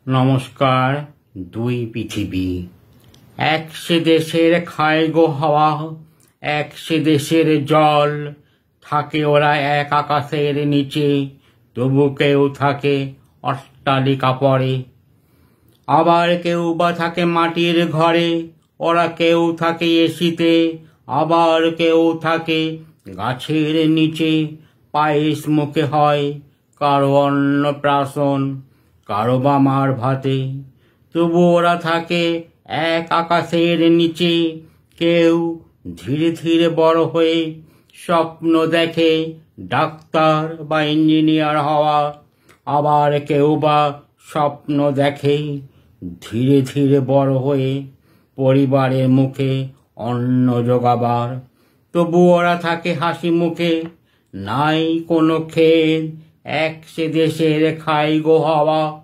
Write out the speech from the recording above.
নমস্কার। দুই পৃথিবী, এক সে দেশের খায় গো হাওয়া, এক সে দেশের জল। থাকে ওরা এক আকাশের নিচে, তবু কেউ থাকে অট্টালিকা পরে। আবার কেউ বা থাকে মাটির ঘরে, ওরা কেউ থাকে এসিতে। আবার কেউ থাকে গাছের নিচে, পায়েস মুখে হয় কারো অন্নপ্রাশন, কারো বা মার ভাতে। তবু ওরা থাকে এক আকাশের নিচে। কেউ ধীরে ধীরে বড় হয়ে স্বপ্ন দেখে ডাক্তার বা ইঞ্জিনিয়ার হওয়া। আবার কেউ বা স্বপ্ন দেখে ধীরে ধীরে বড় হয়ে পরিবারের মুখে অন্ন জোগাবার। তবু ওরা থাকে হাসি মুখে, নাই কোনো খেদ, এক সে দেশের খাই গো হাওয়া।